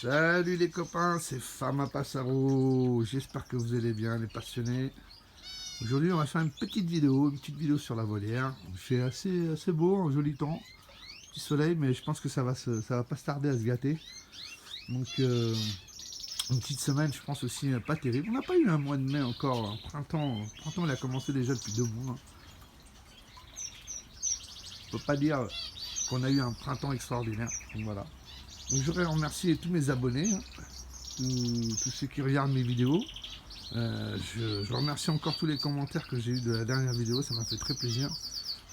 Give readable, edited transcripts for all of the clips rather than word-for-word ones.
Salut les copains, c'est Fama Passaro. J'espère que vous allez bien les passionnés. Aujourd'hui on va faire une petite vidéo sur la volière. Il fait assez beau, un joli temps, petit soleil, mais je pense que ça va pas se tarder à se gâter. Donc une petite semaine, je pense aussi pas terrible. On n'a pas eu un mois de mai encore, printemps il a commencé déjà depuis 2 mois. On peut pas dire qu'on a eu un printemps extraordinaire. Donc voilà. Donc je voudrais remercier tous mes abonnés, tous ceux qui regardent mes vidéos. Je remercie encore tous les commentaires que j'ai eu de la dernière vidéo, ça m'a fait très plaisir.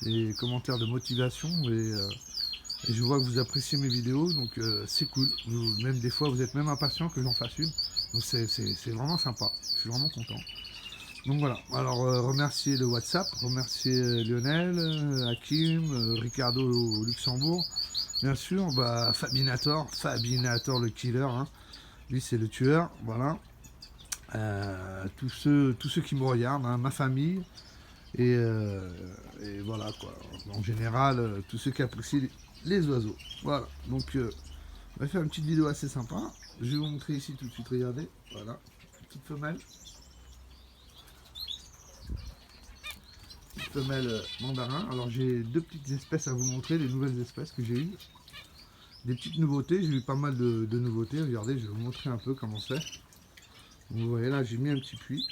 Les commentaires de motivation et je vois que vous appréciez mes vidéos, donc c'est cool. Même des fois vous êtes même impatient que j'en fasse une, donc c'est vraiment sympa, je suis vraiment content. Donc voilà, alors remercier le WhatsApp, remercier Lionel, Hakim, Ricardo au Luxembourg, bien sûr, Fabinator le killer, hein. Lui c'est le tueur, voilà. Tous ceux qui me regardent, hein, ma famille, et voilà quoi. En général, tous ceux qui apprécient les oiseaux. Voilà, donc on va faire une petite vidéo assez sympa. Je vais vous montrer ici tout de suite, regardez, voilà, petite femelle. Mandarin. Alors j'ai deux petites espèces à vous montrer, les nouvelles espèces que j'ai eues. Des petites nouveautés, j'ai eu pas mal de nouveautés. Regardez, je vais vous montrer un peu comment c'est. Vous voyez là, j'ai mis un petit puits,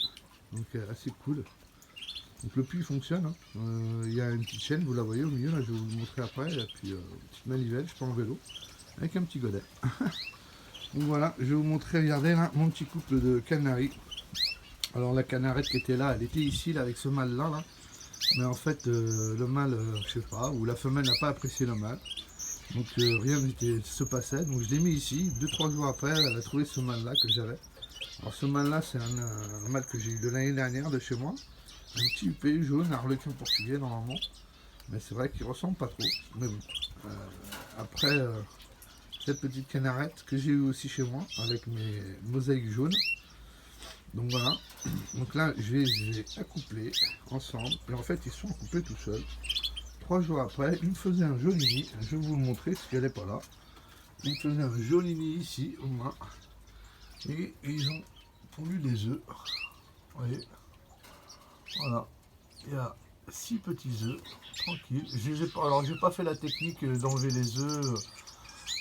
donc assez cool. Donc le puits fonctionne, hein. Il y a une petite chaîne, vous la voyez au milieu, là je vais vous le montrer après, et puis une petite manivelle, je peux en vélo, avec un petit godet. Donc voilà, je vais vous montrer, regardez là, mon petit couple de canaris. Alors la canarette qui était là, elle était ici, là, avec ce mâle là. Mais en fait, le mâle, je sais pas, ou la femelle n'a pas apprécié le mâle. Donc rien n'était se passait. Donc je l'ai mis ici. 2-3 jours après, elle a trouvé ce mâle là que j'avais. Alors ce mâle là, c'est un mâle que j'ai eu de l'année dernière de chez moi. Un petit UP jaune, arlequin portugais normalement. Mais c'est vrai qu'il ressemble pas trop. Mais bon. Après, cette petite canarette que j'ai eu aussi chez moi, avec mes mosaïques jaunes. Donc voilà, donc là je les ai accouplés ensemble, et en fait ils sont accouplés tout seuls. 3 jours après, ils me faisaient un joli nid, je vais vous le montrer si elle n'est pas là. Ils me faisaient un joli nid ici, au moins, et ils ont pondu des œufs. Vous voyez, voilà, il y a 6 petits œufs, tranquille. Alors j'ai pas fait la technique d'enlever les œufs,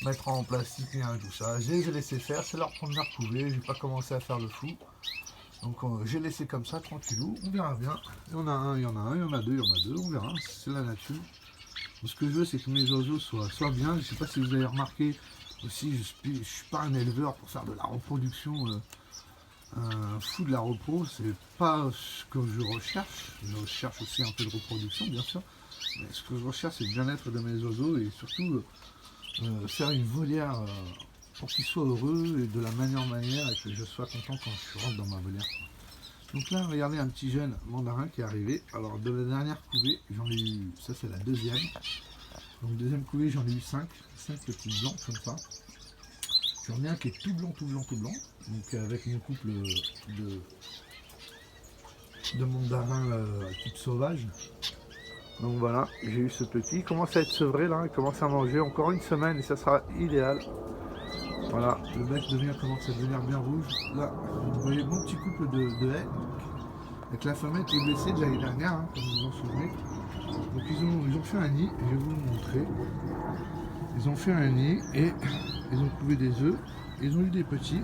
mettre en plastique, rien tout ça. Je les ai laissés faire, c'est leur première couvée, j'ai pas commencé à faire le fou. Donc j'ai laissé comme ça, tranquillou, on verra bien. Il y en a un, il y en a un, il y en a deux, on verra, c'est la nature. Donc, ce que je veux, c'est que mes oiseaux soient bien. Je ne sais pas si vous avez remarqué aussi, je ne suis pas un éleveur pour faire de la reproduction, un fou de la repro, c'est pas ce que je recherche. Je recherche aussi un peu de reproduction, bien sûr. Mais ce que je recherche, c'est le bien-être de mes oiseaux et surtout faire une volière pour qu'ils soient heureux et de la manière et que je sois content quand je rentre dans ma volière. Donc là, regardez un petit jeune mandarin qui est arrivé. Alors de la dernière couvée, j'en ai eu, ça c'est la deuxième. Donc deuxième couvée, j'en ai eu 5 petits blancs comme ça. J'en ai un qui est tout blanc. Donc avec mon couple de mandarins type sauvage. Donc voilà, j'ai eu ce petit. Il commence à être sevré là, il commence à manger encore une semaine et ça sera idéal. Voilà, le bec commence à devenir bien rouge. Là, vous voyez mon petit couple de haies. Avec la femelle qui est blessée de l'année dernière, hein, comme vous vous en souvenez. Donc ils ont fait un nid, je vais vous le montrer. Ils ont fait un nid et ils ont couvé des œufs. Ils ont eu des petits.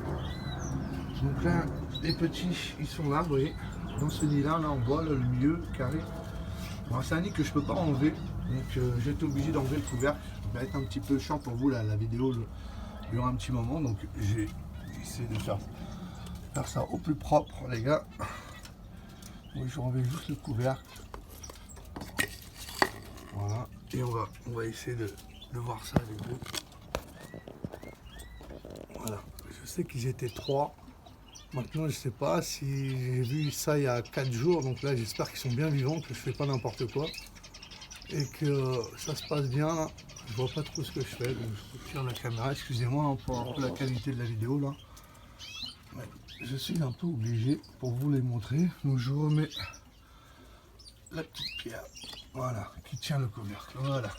Donc là, les petits, ils sont là, vous voyez. Dans ce nid-là, là en bois, là, le milieu, carré. Bon, c'est un nid que je peux pas enlever. Donc j'ai été obligé d'enlever le couvercle. Ça va être un petit peu chiant pour vous, là, la vidéo durant un petit moment. Donc j'ai essayé de faire ça au plus propre, les gars. Oui, je enlève juste le couvercle. Voilà. Et on va essayer de voir ça avec vous. Voilà. Je sais qu'ils étaient 3. Maintenant, je sais pas si j'ai vu ça il y a 4 jours. Donc là, j'espère qu'ils sont bien vivants, que je fais pas n'importe quoi. Et que ça se passe bien. Là. Je vois pas trop ce que je fais. Donc je tire la caméra. Excusez-moi hein, pour un peu la qualité de la vidéo là. Ouais. Je suis un peu obligé pour vous les montrer. Donc je vous remets la petite pierre, voilà, qui tient le couvercle, voilà.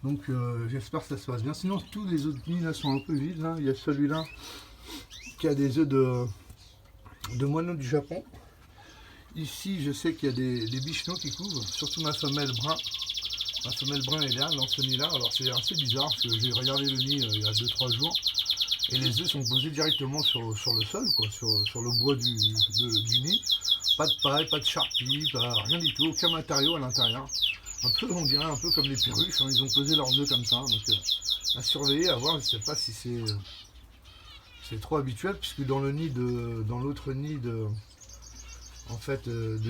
Donc j'espère que ça se passe bien. Sinon tous les autres nids là sont un peu vides. Là. Il y a celui-là qui a des œufs de moineaux du Japon. Ici je sais qu'il y a des bichenots qui couvrent, surtout ma femelle brun. Ma femelle brun est là, dans ce nid-là. Alors c'est assez bizarre parce que j'ai regardé le nid il y a 2-3 jours. Et les œufs sont posés directement sur le sol, quoi, sur le bois du nid. Pas de paille, pas de charpie, rien du tout, aucun matériau à l'intérieur. Un peu, on dirait un peu comme les perruches, hein, ils ont posé leurs œufs comme ça. Donc à surveiller, à voir, je sais pas si c'est trop habituel, puisque dans l'autre nid de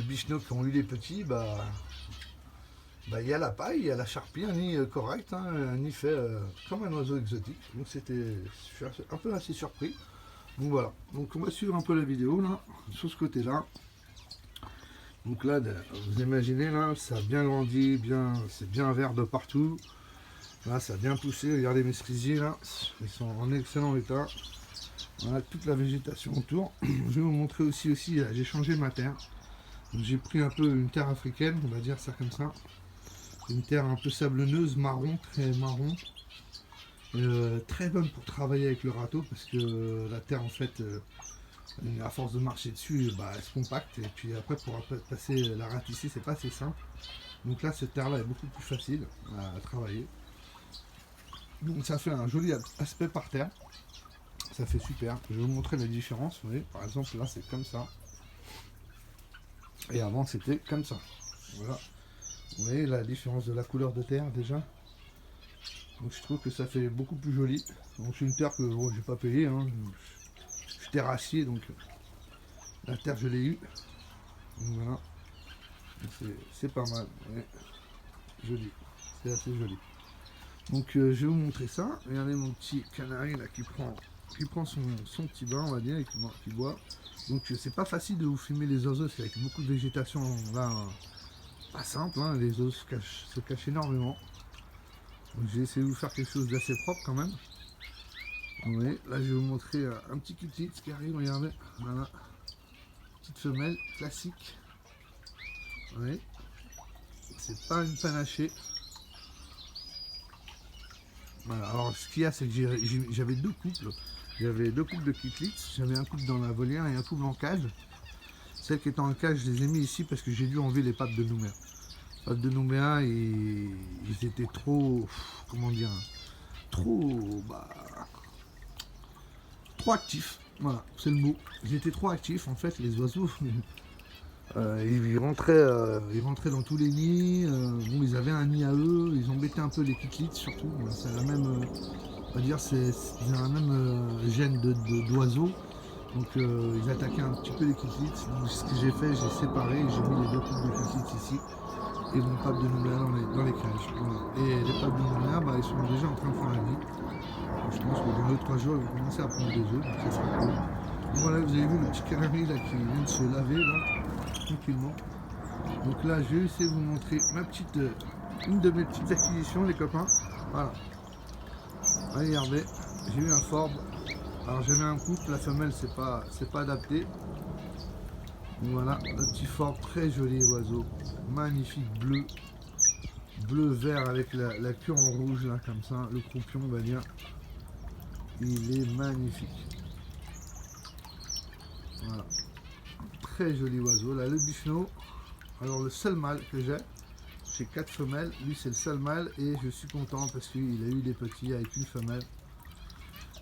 bichenots qui ont eu les petits, il y a la paille, il y a la charpie, un nid correct, hein, un nid fait comme un oiseau exotique. Donc je suis un peu assez surpris. Donc voilà, donc on va suivre un peu la vidéo là, sur ce côté-là. Donc là, vous imaginez là, ça a bien grandi, c'est bien vert de partout. Là, ça a bien poussé, regardez mes cerisiers là, ils sont en excellent état. Voilà, toute la végétation autour. Je vais vous montrer aussi j'ai changé ma terre. J'ai pris un peu une terre africaine, on va dire ça comme ça. Une terre un peu sablonneuse, marron, très marron. Très bonne pour travailler avec le râteau parce que la terre en fait, à force de marcher dessus, elle se compacte et puis après pour passer la ratisser c'est pas assez simple. Donc là cette terre là est beaucoup plus facile à travailler. Donc ça fait un joli aspect par terre. Ça fait super. Je vais vous montrer la différence. Vous voyez, par exemple là c'est comme ça. Et avant c'était comme ça. Voilà. Vous voyez la différence de la couleur de terre déjà. Donc je trouve que ça fait beaucoup plus joli. Donc c'est une terre que bon, j'ai pas payé. Hein. Je suis terrassier donc la terre je l'ai eu. Donc voilà. C'est pas mal. Ouais. Joli. C'est assez joli. Donc je vais vous montrer ça. Regardez mon petit canari là qui prend son petit bain on va dire et qui boit. Donc c'est pas facile de vous filmer les oiseaux, c'est avec beaucoup de végétation là. Pas simple, hein, les os se cachent énormément. Donc j'ai essayé de vous faire quelque chose d'assez propre quand même. Vous voyez, là je vais vous montrer un petit cutie qui arrive, regardez. Voilà. Petite femelle classique. Vous voyez. C'est pas une panachée. Voilà, alors ce qu'il y a c'est que j'avais deux couples. J'avais deux couples de kitlits. J'avais un couple dans la volière et un couple en cage. Celles qui étaient en cage, je les ai mis ici parce que j'ai dû enlever les pattes de Nouméa. Les pattes de Nouméa, ils étaient trop, comment dire, trop actifs. Voilà, c'est le mot. Ils étaient trop actifs en fait, les oiseaux. Ils rentraient dans tous les nids. Bon, ils avaient un nid à eux. Ils embêtaient un peu les kitlits surtout. C'est la même, on va dire, c'est la même gène d'oiseaux. Donc ils attaquaient un petit peu les kitlits. Donc ce que j'ai fait, j'ai séparé, j'ai mis les deux couples de kitlits ici et mon pape de Nouméa dans les cages. Voilà. Et les papes de Nouméa, ils sont déjà en train de faire un nid. Donc, je pense que dans 2-3 jours, ils vont commencer à prendre des œufs, donc ça sera cool. Donc voilà, vous avez vu le petit canari là qui vient de se laver là, tranquillement. Donc là, je vais essayer de vous montrer une de mes petites acquisitions, les copains. Voilà. Regardez, j'ai eu un forbe. Alors j'avais un couple, la femelle c'est pas adapté. Donc voilà, le petit forbe, très joli oiseau, magnifique bleu vert avec la queue en rouge là comme ça, le croupion on va dire. Il est magnifique. Voilà, très joli oiseau. Là le bichenot, alors le seul mâle que j'ai 4 femelles, lui c'est le seul mâle et je suis content parce qu'il a eu des petits avec une femelle.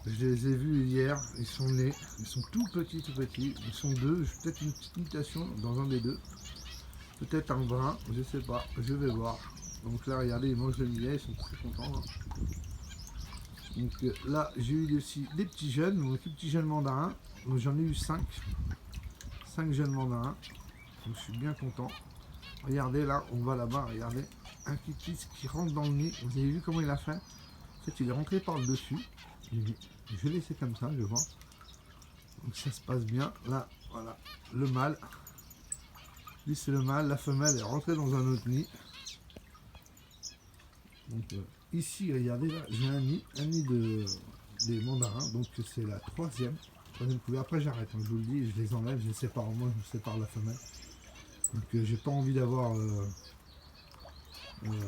Je les ai vus hier, ils sont nés, ils sont tout petits, ils sont deux, peut-être une petite mutation dans un des deux, peut-être un brun, je sais pas, je vais voir. Donc là regardez, ils mangent le millet, ils sont très contents. Hein. Donc là j'ai eu aussi des petits jeunes, donc des petits jeunes mandarins, donc j'en ai eu 5 jeunes mandarins, donc je suis bien content. Regardez là, on va là-bas, regardez, un kikis qui rentre dans le nid, vous avez vu comment il a fait? En fait il est rentré par le dessus. Je vais laisser comme ça, je vois. Donc ça se passe bien. Là, voilà, le mâle. Lui c'est le mâle, la femelle est rentrée dans un autre nid. Donc ici, regardez là, j'ai un nid des mandarins. Donc c'est la troisième couvée. Après j'arrête, hein, je vous le dis, je les enlève, je les sépare au moins, je sépare la femelle. Donc j'ai pas envie d'avoir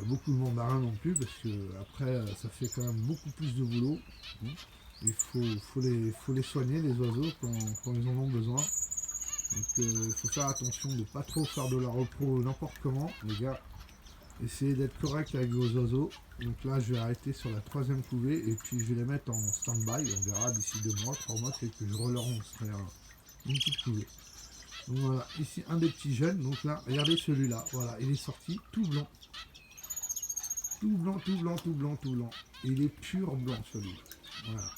Beaucoup de mandarins non plus, parce que après ça fait quand même beaucoup plus de boulot. Il faut les soigner, les oiseaux, quand ils en ont besoin. Donc il faut faire attention de ne pas trop faire de la repro n'importe comment, les gars. Essayez d'être correct avec vos oiseaux. Donc là, je vais arrêter sur la 3e couvée et puis je vais les mettre en stand-by. On verra d'ici 2 mois, 3 mois, c'est que je relancerai une petite couvée. Donc voilà, ici un des petits jeunes. Donc là, regardez celui-là. Voilà, il est sorti tout blanc. Tout blanc, tout blanc, tout blanc, tout blanc. Et il est pur blanc celui-là. Voilà.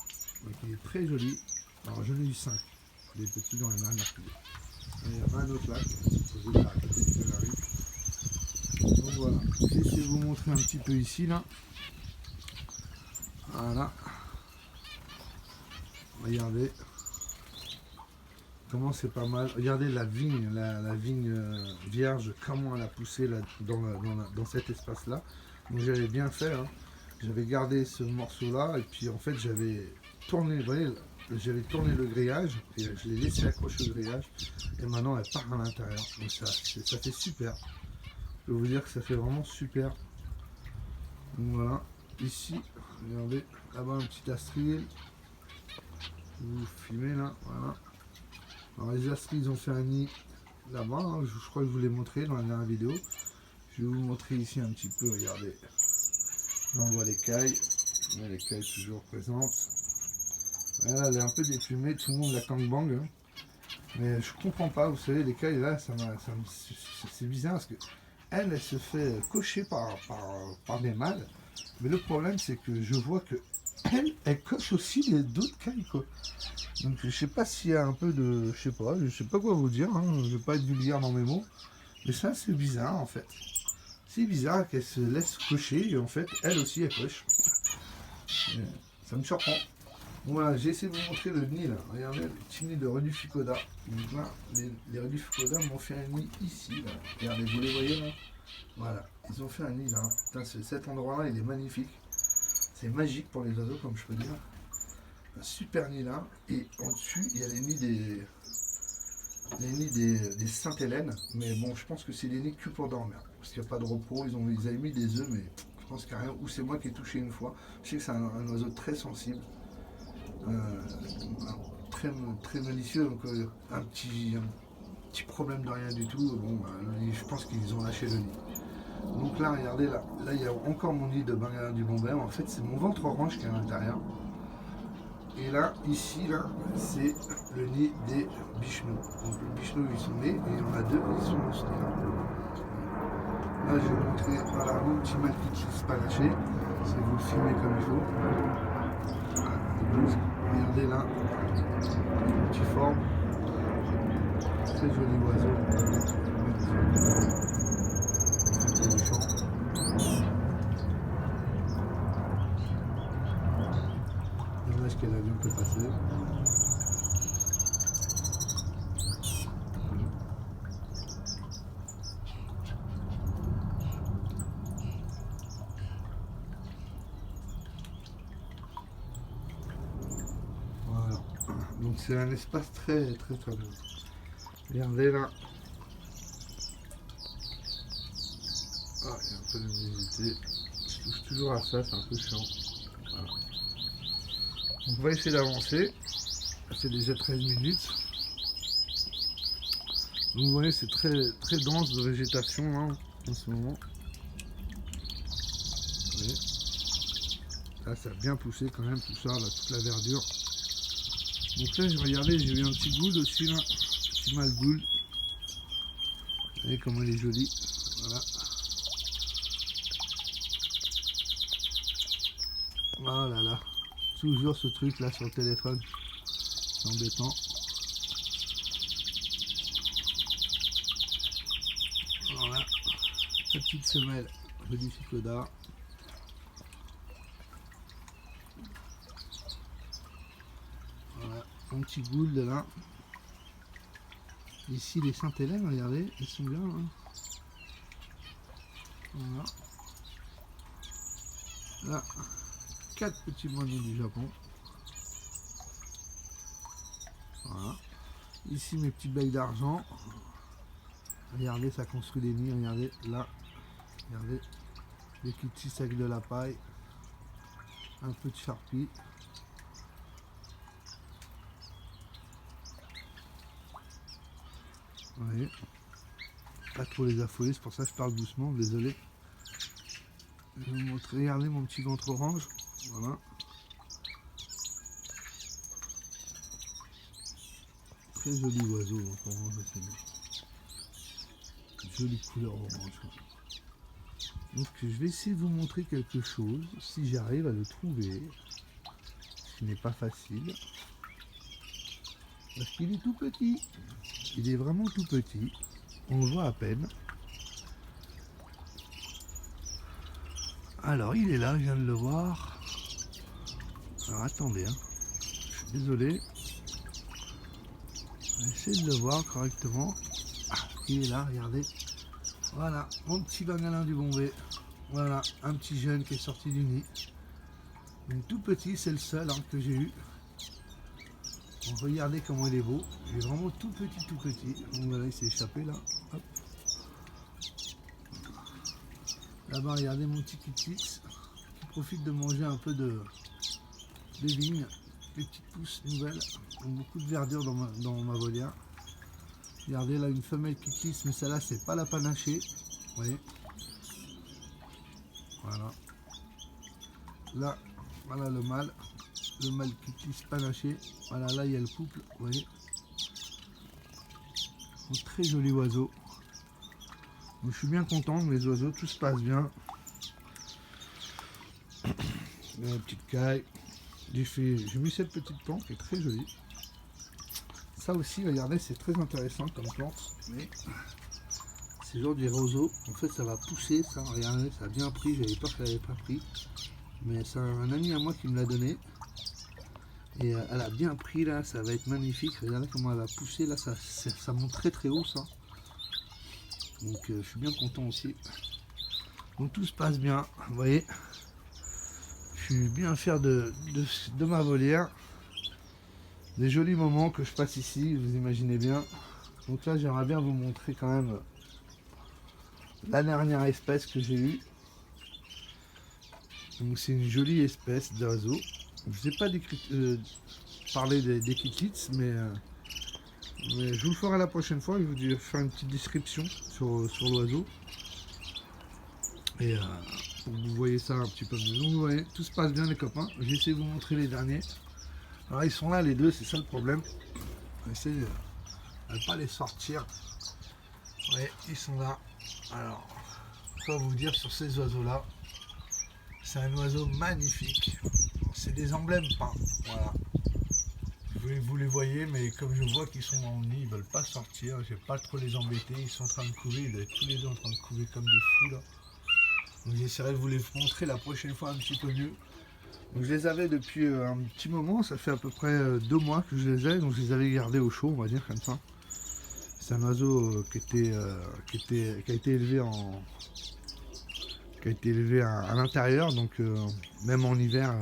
Donc il est très joli. Alors j'en ai eu 5. Des petits dans la dernière couvée. Il y a un autre là qui est posé à côté du canari. Donc voilà, j'ai essayé de vous montrer un petit peu ici là. Voilà. Regardez comment c'est pas mal. Regardez la vigne, la vigne vierge, comment elle a poussé là, dans cet espace là. Donc j'avais bien fait, hein. J'avais gardé ce morceau là et puis en fait j'avais tourné, vous voyez, j'avais tourné le grillage et je l'ai laissé accrocher au grillage et maintenant elle part à l'intérieur. Donc ça fait super. Je peux vous dire que ça fait vraiment super. Donc voilà, ici, regardez, là-bas un petit astril. Vous filmez là, voilà. Alors les astrils, ils ont fait un nid là-bas, hein. Je crois que je vous l'ai montré dans la dernière vidéo. Je vais vous montrer ici un petit peu, regardez. Là on voit l'écaille, l'écaille toujours présente. Voilà, elle est un peu déplumée, tout le monde la gangbang. Hein. Mais je comprends pas, vous savez, l'écaille là, c'est bizarre parce que elle se fait cocher par des mâles. Mais le problème, c'est que je vois que elle coche aussi les d'autres cailles, quoi. Donc je sais pas s'il y a un peu de... Je sais pas quoi vous dire, hein. Je vais pas être vulgaire dans mes mots. Mais ça, c'est bizarre, en fait. C'est bizarre qu'elle se laisse cocher, et en fait, elle aussi, elle coche. Ça me surprend. Voilà, j'ai essayé de vous montrer le nid, là. Regardez, le petit nid de Reduficoda. Donc là, les Reduficoda m'ont fait un nid ici, là. Regardez, vous les voyez, là. Voilà, ils ont fait un nid, là. Putain, cet endroit-là, il est magnifique. C'est magique pour les oiseaux, comme je peux dire. Un super nid là. Et au-dessus, il y a les nids des Sainte-Hélène. Mais bon, je pense que c'est des nids que pour dormir. Parce qu'il n'y a pas de repos. Ils avaient mis des œufs, mais je pense qu'il n'y a rien. Ou c'est moi qui ai touché une fois. Je sais que c'est un oiseau très sensible. Très, très malicieux. Donc un petit problème de rien du tout. Bon, je pense qu'ils ont lâché le nid. Donc là, regardez, là il y a encore mon nid de Bengala du Bombay. En fait, c'est mon ventre orange qui est à l'intérieur. Et là, ici, là, c'est le nid des bichenous. Donc les bichenous, ils sont nés, et il y en a 2 qui sont dans ce nid-là. Là, je vais vous montrer, voilà, mon petit mâle qui ne se pas lâché. Si vous le filmez comme il faut. Voilà, regardez là, petit forme. Très joli oiseau. Dommage que l'avion peut passer. Voilà. Donc c'est un espace très très très beau. Regardez là. Ah, il y a un peu d'humidité. Je touche toujours à ça, c'est un peu chiant. Voilà. On va essayer d'avancer. C'est déjà 13 minutes. Donc vous voyez, c'est très très dense de végétation hein, en ce moment. Vous voyez. Là, ça a bien poussé quand même tout ça, là, toute la verdure. Donc là, je regardais, j'ai vu un petit gould aussi là, petit mâle gould. Vous voyez comment elle est jolie. Voilà. Oh là là, toujours ce truc là sur le téléphone, c'est embêtant. Voilà, la petite semelle Reduficoda. Voilà, un petit gould là. Ici les Sainte-Hélène, regardez, ils sont bien. Hein. Voilà. Là, 4 petits moineaux du Japon. Voilà. Ici mes petits becs d'argent. Regardez, ça construit des nids. Regardez là. Regardez. des kittis avec de la paille, un peu de charpie. Vous voyez, pas trop les affoler, c'est pour ça que je parle doucement, désolé. Je vais vous montrer, regardez mon petit ventre orange, voilà. Très joli oiseau, ventre orange, c'est jolie couleur orange. Donc je vais essayer de vous montrer quelque chose, si j'arrive à le trouver, ce qui n'est pas facile, parce qu'il est tout petit, il est vraiment tout petit, on le voit à peine. Alors il est là, je viens de le voir. Alors attendez, hein. Je suis désolé, je vais essayer de le voir correctement. Ah, il est là, regardez. Voilà, mon petit bangalin du Bombay. Voilà, un petit jeune qui est sorti du nid. Donc tout petit, c'est le seul hein, que j'ai eu. Donc, regardez comment il est beau. Il est vraiment tout petit, tout petit. Donc voilà, il s'est échappé là. Hop. Là-bas, regardez mon petit kittis qui profite de manger un peu de vigne. Des petites pousses nouvelles. Donc, beaucoup de verdure dans ma volière. Regardez là, une femelle kittis, mais celle-là, c'est pas la panachée. Vous voyez. Voilà. Là, voilà le mâle kittis panaché. Voilà, là il y a le couple, vous voyez. Un très joli oiseau. Donc, je suis bien content de mes oiseaux, tout se passe bien. Une petite caille. J'ai mis cette petite plante qui est très jolie. Ça aussi, regardez, c'est très intéressant comme plante. Mais c'est genre du roseau. En fait, ça va pousser. Ça, regardez, ça a bien pris. J'avais peur qu'elle n'avait pas pris. Mais c'est un ami à moi qui me l'a donné. Et elle a bien pris là. Ça va être magnifique. Regardez comment elle va pousser. Là, ça monte très très haut ça. Donc, je suis bien content aussi. Donc, tout se passe bien. Vous voyez. Je suis bien fier de ma volière. Des jolis moments que je passe ici, vous imaginez bien. Donc là, j'aimerais bien vous montrer quand même la dernière espèce que j'ai eue. Donc c'est une jolie espèce d'oiseau. Je ne sais pas parler des kittis, mais je vous le ferai la prochaine fois. Je vais vous faire une petite description sur l'oiseau. Et pour que vous voyez ça un petit peu mieux. Donc vous voyez, tout se passe bien les copains. Je vais essayer de vous montrer les derniers. Alors ils sont là les deux, c'est ça le problème. On essaie de ne pas les sortir. Ouais, ils sont là. Alors, quoi vous dire sur ces oiseaux là. C'est un oiseau magnifique. C'est des emblèmes peints. Voilà. Vous les voyez, mais comme je vois qu'ils sont en nid, ils veulent pas sortir. Je vais pas trop les embêter. Ils sont en train de couver. Ils doivent être tous les deux en train de couver comme des fous là. Donc j'essaierai de vous les montrer la prochaine fois un petit peu mieux. Donc je les avais depuis un petit moment, ça fait à peu près 2 mois que je les ai, donc je les avais gardés au chaud, on va dire comme ça. C'est un oiseau qui a été élevé à l'intérieur, donc même en hiver,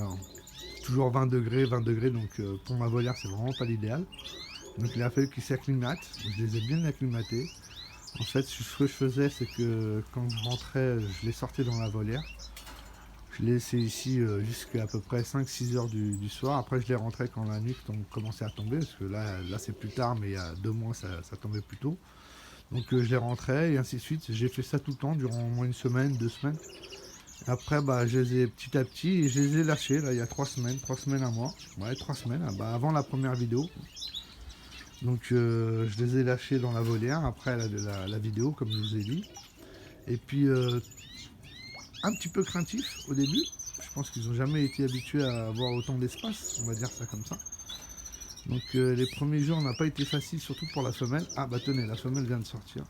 toujours 20 degrés, donc pour ma volière c'est vraiment pas l'idéal. Donc il a fallu qu'il s'acclimate, je les ai bien acclimatés. En fait ce que je faisais c'est que quand je rentrais, je les sortais dans la volière. Je les laissais ici jusqu'à peu près 5-6 heures du soir. Après, je les rentrais quand la nuit commençait à tomber. Parce que là c'est plus tard, mais il y a 2 mois, ça tombait plus tôt. Donc, je les rentrais et ainsi de suite. J'ai fait ça tout le temps, durant au moins 1 semaine, 2 semaines. Après, je les ai petit à petit et je les ai lâchés. Là, il y a 3 semaines, 1 mois. Ouais, 3 semaines, avant la première vidéo. Donc, je les ai lâchés dans la volière après la vidéo, comme je vous ai dit. Et puis, un petit peu craintif au début. Je pense qu'ils n'ont jamais été habitués à avoir autant d'espace, on va dire ça comme ça. Donc les premiers jours n'a pas été facile, surtout pour la femelle. Ah bah tenez, la femelle vient de sortir.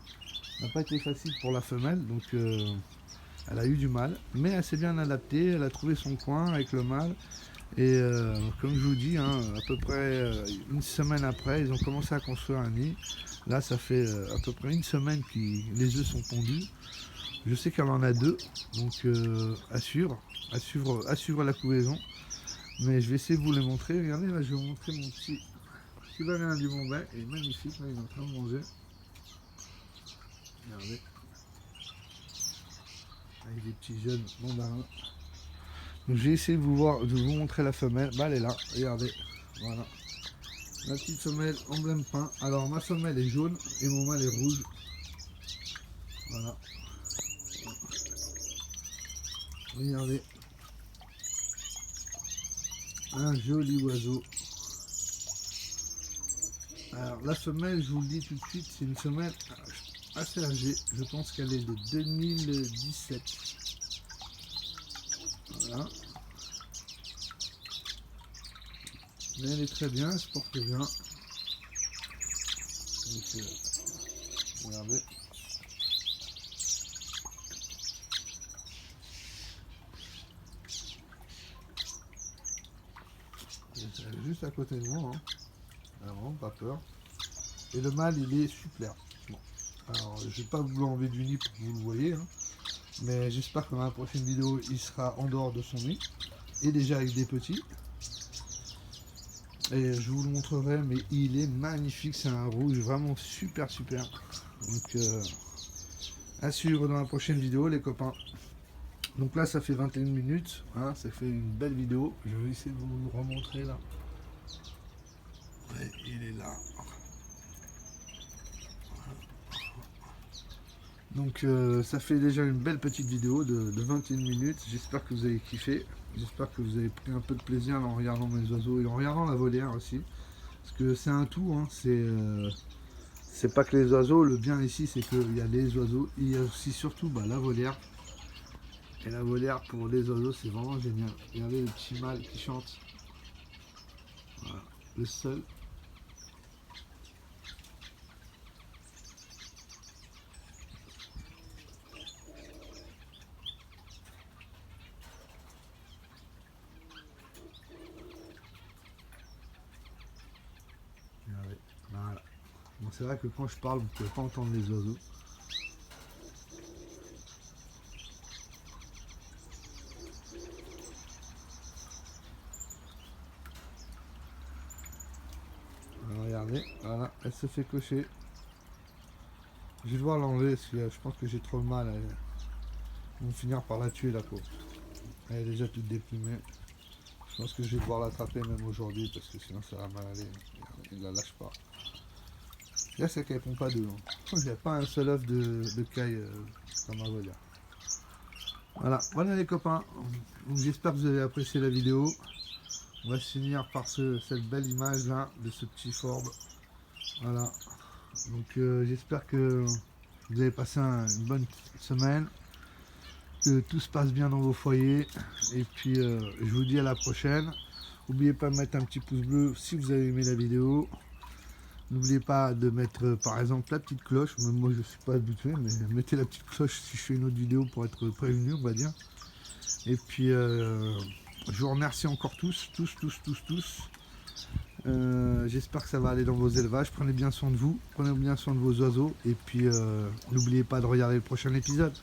N'a pas été facile pour la femelle, donc elle a eu du mal. Mais elle s'est bien adaptée, elle a trouvé son coin avec le mâle. Et comme je vous dis, hein, à peu près 1 semaine après, ils ont commencé à construire un nid. Là, ça fait à peu près 1 semaine que les œufs sont pondus. Je sais qu'elle en a 2, donc à suivre la couvaison. Mais je vais essayer de vous les montrer. Regardez, là, je vais vous montrer mon petit banana du Bombay. Il est magnifique, là, il est en train de manger. Regardez. avec des petits jeunes mandarins. Donc j'ai essayé de vous montrer la femelle. Bah elle est là, regardez. Voilà. La petite femelle emblème peint. Alors ma femelle est jaune et mon mâle est rouge. Voilà. Regardez. Un joli oiseau. Alors la femelle, je vous le dis tout de suite, c'est une femelle assez âgée. Je pense qu'elle est de 2017. Voilà. Mais elle est très bien, elle se porte bien. Donc, regardez. Elle est juste à côté de moi. Hein. Vraiment, pas peur. Et le mâle, il est superbe. Bon. Alors, je vais pas vous l'enlever du nid pour que vous le voyez. Hein. Mais j'espère que dans la prochaine vidéo, il sera en dehors de son nid. Et déjà avec des petits. Et je vous le montrerai, mais il est magnifique. C'est un rouge vraiment super. Donc, à suivre dans la prochaine vidéo, les copains. Donc là, ça fait 21 minutes. Hein, ça fait une belle vidéo. Je vais essayer de vous le remontrer là. Ouais, il est là. Donc ça fait déjà une belle petite vidéo de 21 minutes. J'espère que vous avez kiffé. J'espère que vous avez pris un peu de plaisir en regardant mes oiseaux et en regardant la volière aussi. Parce que c'est un tout. Hein. C'est pas que les oiseaux. Le bien ici, c'est qu'il y a les oiseaux. Il y a aussi surtout la volière. Et la volière pour les oiseaux, c'est vraiment génial. Regardez le petit mâle qui chante. Voilà. Le seul. Voilà. Bon, c'est vrai que quand je parle, vous ne pouvez pas entendre les oiseaux. Alors, regardez, voilà, elle se fait cocher. Je vais devoir l'enlever parce que je pense que j'ai trop mal. Ils vont finir par la tuer la pauvre. Elle est déjà toute déprimée. Je pense que je vais devoir l'attraper même aujourd'hui parce que sinon ça va mal aller. Il la lâche pas. Là c'est qu'elle répond pas d'œufs. Hein. Il n'y a pas un seul œuf de caille dans ma volière. Voilà les copains. J'espère que vous avez apprécié la vidéo. On va finir par cette belle image là de ce petit forbe. Voilà. Donc j'espère que vous avez passé une bonne semaine. Que tout se passe bien dans vos foyers. Et puis je vous dis à la prochaine. N'oubliez pas de mettre un petit pouce bleu si vous avez aimé la vidéo. N'oubliez pas de mettre par exemple la petite cloche. Même moi je ne suis pas habitué, mais mettez la petite cloche si je fais une autre vidéo pour être prévenu, on va dire. Et puis je vous remercie encore tous. J'espère que ça va aller dans vos élevages. Prenez bien soin de vous, prenez bien soin de vos oiseaux. Et puis n'oubliez pas de regarder le prochain épisode.